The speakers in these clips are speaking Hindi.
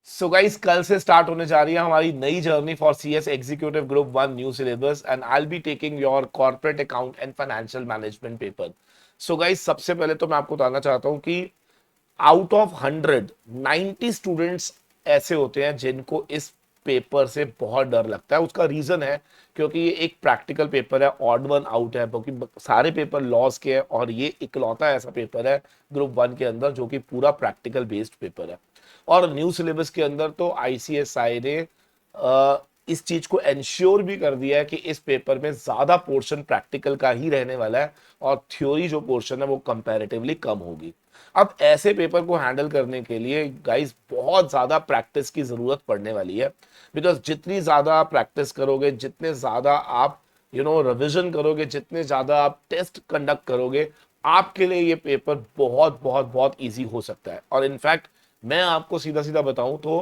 सो गाइस, कल से स्टार्ट होने जा रही है हमारी नई journey for CS executive group 1 new syllabus and I will be taking your corporate account and financial management paper. So guys, सबसे पहले तो मैं आपको बताना चाहता हूं कि आउट ऑफ 100 90 स्टूडेंट्स ऐसे होते हैं जिनको इस पेपर से बहुत डर लगता है। उसका रीजन है क्योंकि ये एक प्रैक्टिकल पेपर है, ऑड वन आउट है, क्योंकि सारे पेपर लॉस के हैं और ये इकलौता ऐसा पेपर है ग्रुप 1 के अंदर जो कि पूरा प्रैक्टिकल बेस्ड पेपर है। और न्यू सिलेबस के अंदर तो आईसीएसआई ने इस चीज को एंश्योर भी कर दिया है कि इस पेपर में ज्यादा पोर्शन प्रैक्टिकल का ही रहने वाला है और थ्योरी जो पोर्शन है वो कंपैरेटिवली कम होगी। अब ऐसे पेपर को हैंडल करने के लिए गाइस बहुत ज्यादा प्रैक्टिस की जरूरत पड़ने वाली है, बिकॉज जितनी ज्यादा आप प्रैक्टिस करोगे, जितने ज्यादा आप रिविजन करोगे, जितने ज्यादा आप टेस्ट कंडक्ट करोगे, आपके लिए ये पेपर बहुत बहुत बहुत ईजी हो सकता है। और इनफैक्ट मैं आपको सीधा सीधा बताऊं तो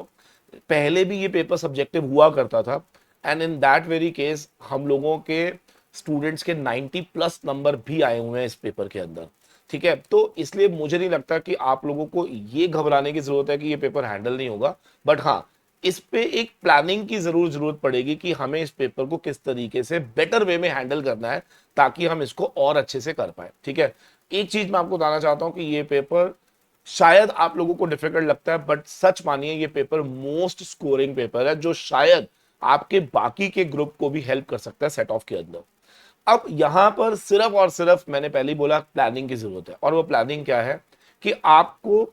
पहले भी ये पेपर सब्जेक्टिव हुआ करता था and in that very case हम लोगों के स्टूडेंट्स के 90 प्लस नंबर भी आए हुए हैं इस पेपर के अंदर। ठीक है, तो इसलिए मुझे नहीं लगता कि आप लोगों को ये घबराने की जरूरत है कि ये पेपर हैंडल नहीं होगा। बट हाँ, इस पे एक प्लानिंग की जरूरत पड़ेगी कि हमें इस पेपर को किस तरीके से बेटर वे में हैंडल करना है ताकि हम इसको और अच्छे से कर पाए। ठीक है, एक चीज मैं आपको बताना चाहता हूं कि ये पेपर शायद आप लोगों को डिफिकल्ट लगता है, बट सच मानिए ये पेपर मोस्ट स्कोरिंग पेपर है जो शायद आपके बाकी के ग्रुप को भी हेल्प कर सकता है सेट ऑफ के अंदर। अब यहां पर सिर्फ और सिर्फ मैंने पहले ही बोला प्लानिंग की जरूरत है, और वो प्लानिंग क्या है कि आपको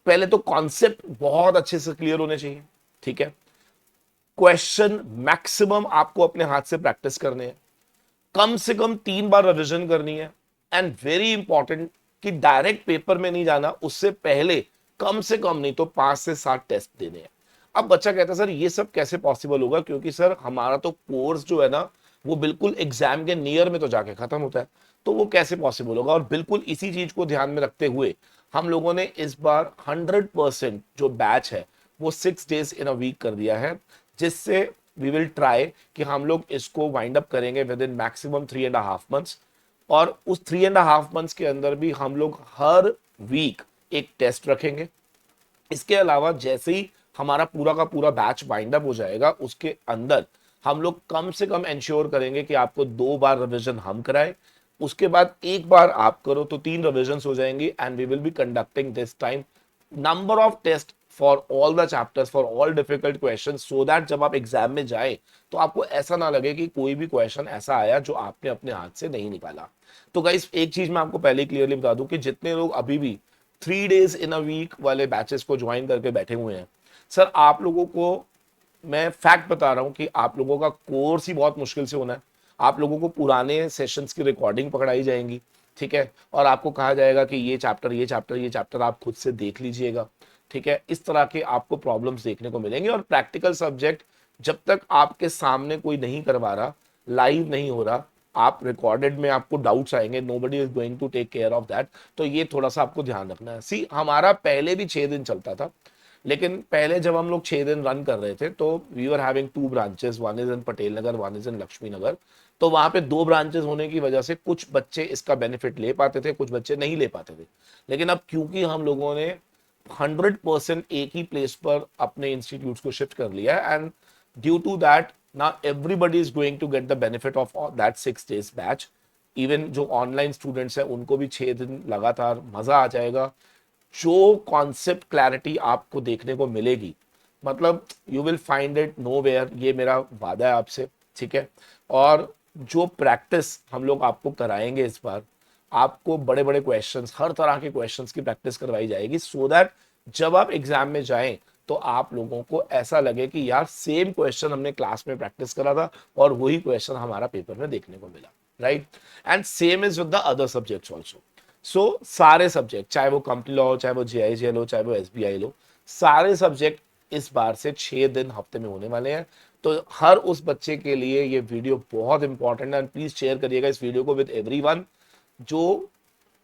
पहले तो कॉन्सेप्ट बहुत अच्छे से क्लियर होने चाहिए। ठीक है, क्वेश्चन मैक्सिमम आपको अपने हाथ से प्रैक्टिस करने हैं, कम से कम 3 बार रिवीजन करनी है, एंड वेरी इंपॉर्टेंट कि डायरेक्ट पेपर में नहीं जाना, उससे पहले कम से कम नहीं तो 5 से 7 टेस्ट देने हैं। अब बच्चा कहता है सर ये सब कैसे पॉसिबल होगा, क्योंकि सर हमारा तो कोर्स जो है ना वो बिल्कुल एग्जाम के नियर में तो जाके खत्म होता है, तो वो कैसे पॉसिबल होगा। और बिल्कुल इसी चीज को ध्यान में रखते हुए हम लोगों ने इस बार 100% जो बैच है वो 6 डेज इन अ वीक कर दिया है, जिससे वी विल ट्राई कि हम लोग इसको वाइंड अप करेंगे विद इन मैक्सिमम 3.5 मंथ्स। और उस 3.5 मंथ्स के अंदर भी हम लोग हर वीक एक टेस्ट रखेंगे। इसके अलावा जैसे ही हमारा पूरा का पूरा बैच वाइंड अप हो जाएगा उसके अंदर हम लोग कम से कम इंश्योर करेंगे कि आपको 2 बार रिवीजन हम कराएं, उसके बाद 1 बार आप करो तो 3 रिवीजन हो जाएंगी, and we will be conducting this time number of test for all the chapters for all difficult question, so that जब आप एग्जाम में जाए तो आपको ऐसा ना लगे कि कोई भी क्वेश्चन ऐसा आया जो आपने अपने हाथ से नहीं निकाला। तो गाइस, एक चीज मैं आपको पहले क्लियरली बता दूं कि जितने लोग अभी भी 3 डेज इन अ वीक वाले बैचेस को ज्वाइन करके बैठे हुए हैं, सर आप लोगों को मैं फैक्ट बता रहा हूं कि आप लोगों का कोर्स ही बहुत मुश्किल से होना है। आप लोगों को पुराने सेशंस की रिकॉर्डिंग पकड़ाई जाएंगी। ठीक है, और आपको कहा जाएगा कि ये चैप्टर ये चैप्टर ये चैप्टर आप खुद से देख लीजिएगा। ठीक है, इस तरह के आपको प्रॉब्लम्स देखने को मिलेंगे। और प्रैक्टिकल सब्जेक्ट जब तक आपके सामने कोई नहीं करवा रहा, लाइव नहीं हो रहा, आप रिकॉर्डेड में आपको डाउट्स आएंगे, nobody is going to take care of that. तो ये थोड़ा सा आपको ध्यान रखना है। सी, हमारा पहले भी 6 दिन चलता था, लेकिन पहले जब हम लोग 6 दिन रन कर रहे थे तो we are having 2 branches, one is in Patel Nagar, one is in Lakshmi Nagar. तो वहां पे 2 ब्रांचेस होने की वजह से कुछ बच्चे इसका बेनिफिट ले पाते थे, कुछ बच्चे नहीं ले पाते थे। लेकिन अब क्योंकि हम लोगों ने 100% एक ही प्लेस पर अपने इंस्टीट्यूट को शिफ्ट कर लिया है, and due to that now everybody is going to get the benefit of that 6 days batch। Even जो ऑनलाइन स्टूडेंट्स हैं उनको भी 6 दिन लगातार मजा आ जाएगा। जो कॉन्सेप्ट क्लैरिटी आपको देखने को मिलेगी, मतलब you will find it nowhere, ये मेरा वादा है आपसे। ठीक है, और जो प्रैक्टिस हम लोग आपको कराएंगे इस बार, आपको बड़े बड़े क्वेश्चंस, हर तरह के क्वेश्चंस की प्रैक्टिस करवाई जाएगी, सो दैट जब आप एग्जाम में जाएं तो आप लोगों को ऐसा लगे कि यार सेम क्वेश्चन हमने क्लास में प्रैक्टिस करा था और वही क्वेश्चन हमारा पेपर में देखने को मिला। Right, and same is with the other subjects also. So सारे सब्जेक्ट, चाहे वो कंपनी लॉ हो, चाहे वो जीआईजीएल हो, चाहे वो एसबीआई लो, सारे सब्जेक्ट इस बार से 6 दिन हफ्ते में होने वाले हैं। तो हर उस बच्चे के लिए ये वीडियो बहुत इंपॉर्टेंट है, एंड प्लीज शेयर करिएगा इस वीडियो को विद एवरीवन जो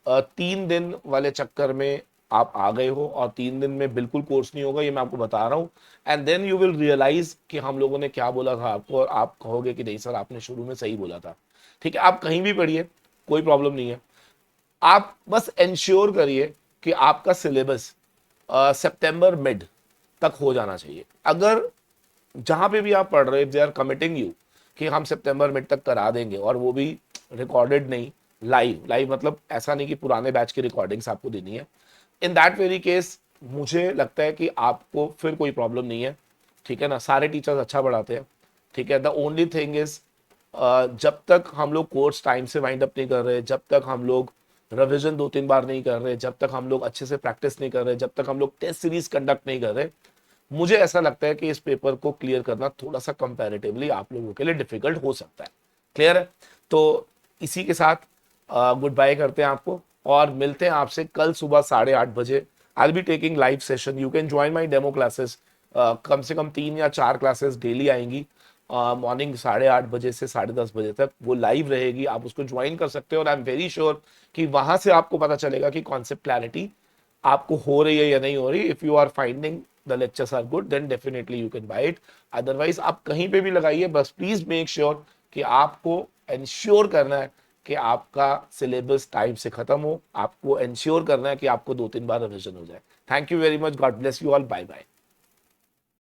3 दिन वाले चक्कर में आप आ गए हो। और 3 दिन में बिल्कुल कोर्स नहीं होगा, ये मैं आपको बता रहा हूँ। And then you will realise कि हम लोगों ने क्या बोला था आपको, और आप कहोगे कि नहीं सर आपने शुरू में सही बोला था। ठीक है, आप कहीं भी पढ़िए, कोई प्रॉब्लम नहीं है। आप बस इंश्योर करिए कि आपका सिलेबस सितंबर मिड तक हो जाना चाहिए। अगर जहां पे भी आप पढ़ रहे, दे आर कमिटिंग यू कि हम सितंबर मिड तक करा देंगे, और वो भी रिकॉर्डेड नहीं, लाइव। लाइव मतलब ऐसा नहीं कि पुराने बैच की रिकॉर्डिंग्स आपको देनी है। इन दैट वेरी केस मुझे लगता है कि आपको फिर कोई प्रॉब्लम नहीं है, ठीक है ना, सारे टीचर्स अच्छा पढ़ाते हैं, ठीक है। द ओनली थिंग इज जब तक हम लोग कोर्स टाइम से वाइंड अप नहीं कर रहे, जब तक हम लोग रिविजन 2-3 बार नहीं कर रहे, जब तक हम लोग अच्छे से प्रैक्टिस नहीं कर रहे, जब तक हम लोग टेस्ट सीरीज कंडक्ट नहीं कर रहे, मुझे ऐसा लगता है कि इस पेपर को क्लियर करना थोड़ा सा कंपैरेटिवली आप लोगों के लिए डिफिकल्ट हो सकता है। क्लियर है? तो इसी के साथ गुड बाय करते हैं आपको, और मिलते हैं आपसे कल सुबह 8:30 बजे। I will be taking live session, you can join my demo classes. कम से कम 3 या 4 क्लासेस डेली आएंगी, मॉर्निंग 8:30 बजे से 10:30 बजे तक वो लाइव रहेगी, आप उसको ज्वाइन कर सकते हो। और आई एम वेरी श्योर कि वहां से आपको पता चलेगा कि कॉन्सेप्ट क्लैरिटी आपको हो रही है या नहीं हो रही। If you are finding the lectures are good, then definitely you can buy it. Otherwise आप कहीं पे भी लगाइए, बस प्लीज मेक श्योर कि आपको इंश्योर करना है कि आपका सिलेबस टाइम से खत्म हो, आपको इंश्योर करना है कि आपको 2-3 बार रिविजन हो जाए। Thank you very much, God bless you all, bye bye.